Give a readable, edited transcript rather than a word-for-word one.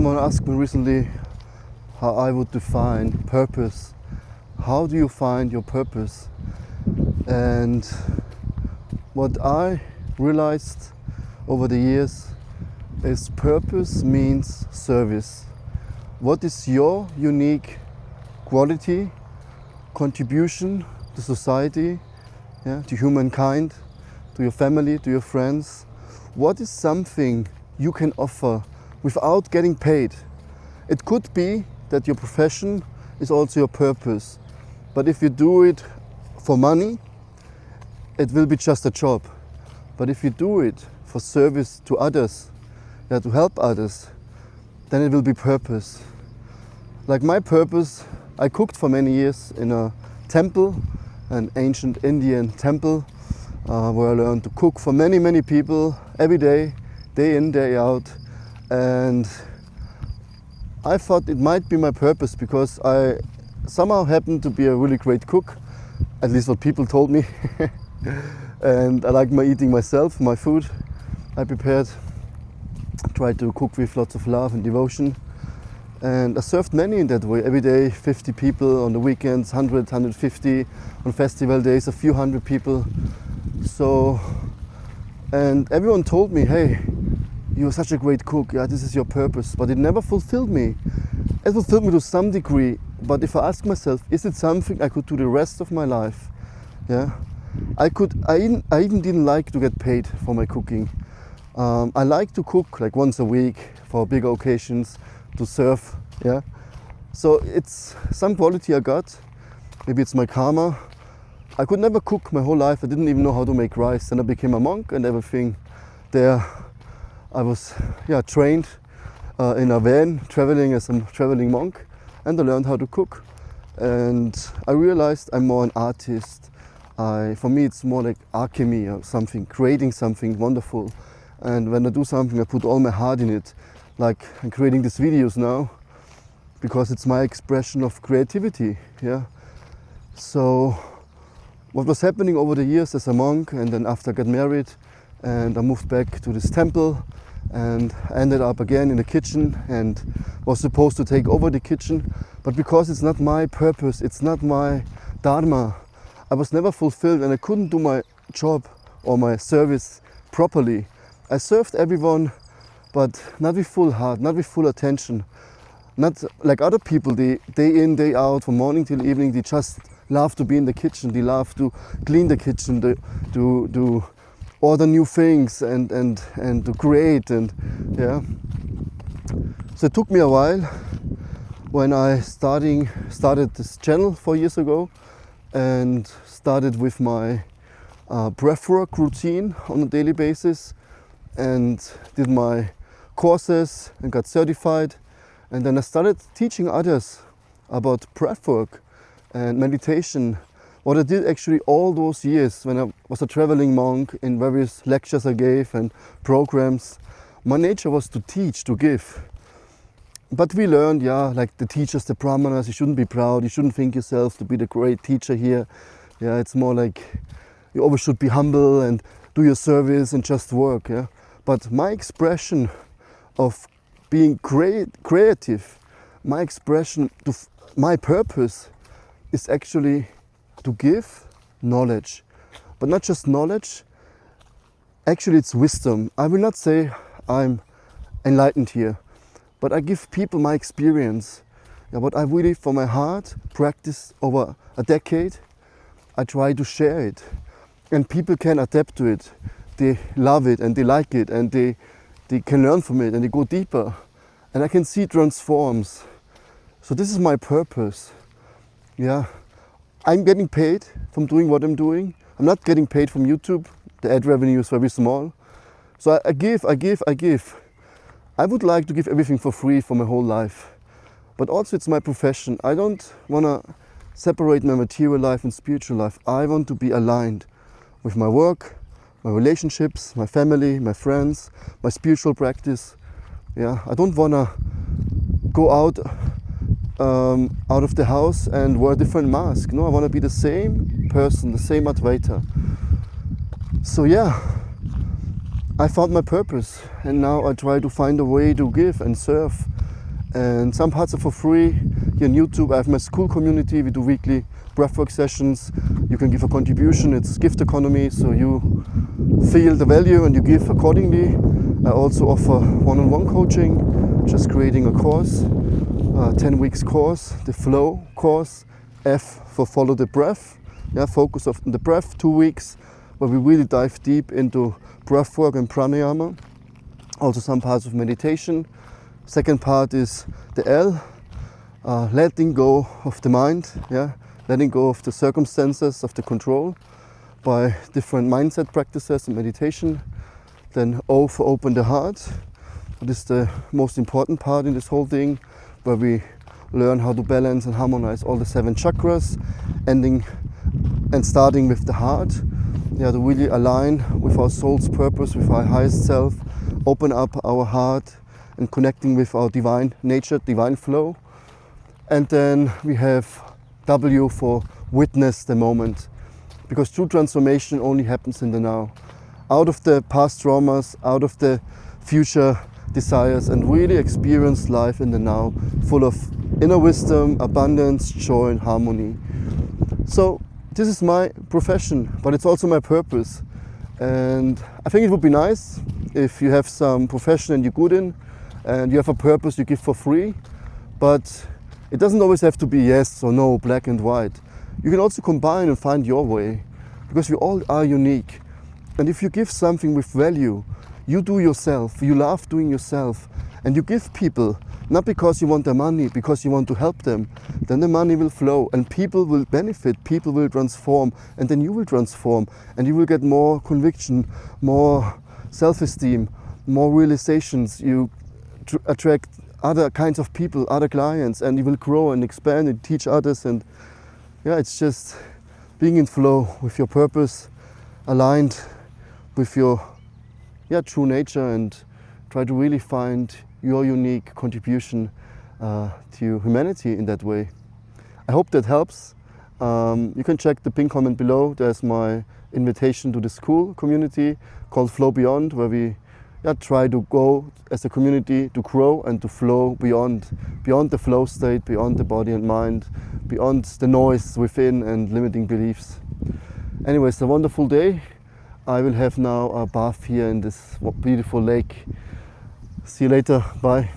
Someone asked me recently how I would define purpose. How do you find your purpose? And what I realized over the years is purpose means service. What is your unique quality, contribution to society, to humankind, to your family, to your friends? What is something you can offer without getting paid? It could be that your profession is also your purpose, but if you do it for money, it will be just a job. But if you do it for service to others, to help others, then it will be purpose. Like my purpose, I cooked for many years in a temple, an ancient Indian temple, where I learned to cook for many people every day in, day out. And I thought it might be my purpose because I somehow happened to be a really great cook, at least what people told me. And I like eating myself, my food I prepared. Tried to cook with lots of love and devotion. And I served many in that way, every day, 50 people, on the weekends, 100, 150, on festival days, a few hundred people. So, and everyone told me, hey, you're such a great cook, this is your purpose, but it never fulfilled me. It fulfilled me to some degree, but if I ask myself, is it something I could do the rest of my life? I even didn't like to get paid for my cooking. I like to cook like once a week for bigger occasions, to serve, So it's some quality I got. Maybe it's my karma. I could never cook my whole life. I didn't even know how to make rice. Then I became a monk and everything. There I was trained in a van, traveling as a traveling monk, and I learned how to cook. And I realized I'm more an artist. For me it's more like alchemy or something, creating something wonderful. And when I do something, I put all my heart in it. Like I'm creating these videos now because it's my expression of creativity. So what was happening over the years as a monk, and then after I got married and I moved back to this temple and ended up again in the kitchen and was supposed to take over the kitchen, but because it's not my purpose, it's not my dharma, I was never fulfilled and I couldn't do my job or my service properly. I served everyone, but not with full heart, not with full attention. Not like other people, they day in, day out, from morning till evening, they just love to be in the kitchen, they love to clean the kitchen, to order new things and to create So it took me a while when I started this channel 4 years ago and started with my breathwork routine on a daily basis and did my courses and got certified, and then I started teaching others about breathwork and meditation. What I did actually all those years when I was a traveling monk in various lectures I gave and programs, my nature was to teach, to give. But we learned, like the teachers, the brahmanas, you shouldn't be proud, you shouldn't think yourself to be the great teacher here. It's more like you always should be humble and do your service and just work. But my expression of being creative, my expression to my purpose is actually to give knowledge. But not just knowledge, actually it's wisdom. I will not say I'm enlightened here, but I give people my experience. What I really from my heart practiced over a decade, I try to share it. And people can adapt to it. They love it and they like it and they can learn from it and they go deeper. And I can see it transforms. So this is my purpose. I'm getting paid from doing what I'm doing. I'm not getting paid from YouTube. The ad revenue is very small. So I give. I would like to give everything for free for my whole life. But also it's my profession. I don't want to separate my material life and spiritual life. I want to be aligned with my work, my relationships, my family, my friends, my spiritual practice. I don't want to go out of the house and wear a different mask. No, I want to be the same person, the same Advaita. So I found my purpose and now I try to find a way to give and serve and some parts are for free. Here on YouTube I have my school community. We do weekly breathwork sessions. You can give a contribution. It's gift economy, so you feel the value and you give accordingly. I also offer one-on-one coaching, just creating a course, a 10 weeks course, the flow course, F for follow the breath. Yeah, focus on the breath, 2 weeks where we really dive deep into breathwork and pranayama. Also some parts of meditation. Second part is the L, letting go of the mind, yeah, letting go of the circumstances, of the control by different mindset practices and meditation. Then O for open the heart. This is the most important part in this whole thing, where we learn how to balance and harmonize all the 7 chakras, ending and starting with the heart. Yeah, to really align with our soul's purpose, with our highest self, open up our heart and connecting with our divine nature, divine flow. And then we have W for witness the moment, because true transformation only happens in the now. Out of the past traumas, out of the future desires, and really experience life in the now, full of inner wisdom, abundance, joy and harmony. So this is my profession, but it's also my purpose. And I think it would be nice if you have some profession and you're good in, and you have a purpose you give for free, but it doesn't always have to be yes or no, black and white. You can also combine and find your way, because we all are unique. And if you give something with value, you do yourself, you love doing yourself, and you give people, not because you want their money, because you want to help them, then the money will flow and people will benefit, people will transform, and then you will transform, and you will get more conviction, more self-esteem, more realizations. You attract other kinds of people, other clients, and you will grow and expand and teach others. And yeah, it's just being in flow with your purpose, aligned with your true nature, and try to really find your unique contribution to humanity in that way. I hope that helps. You can check the pinned comment below. There's my invitation to the school community called Flow Beyond, where we try to go as a community to grow and to flow beyond the flow state, beyond the body and mind, beyond the noise within and limiting beliefs. Anyways, a wonderful day. I will have now a bath here in this beautiful lake. See you later. Bye.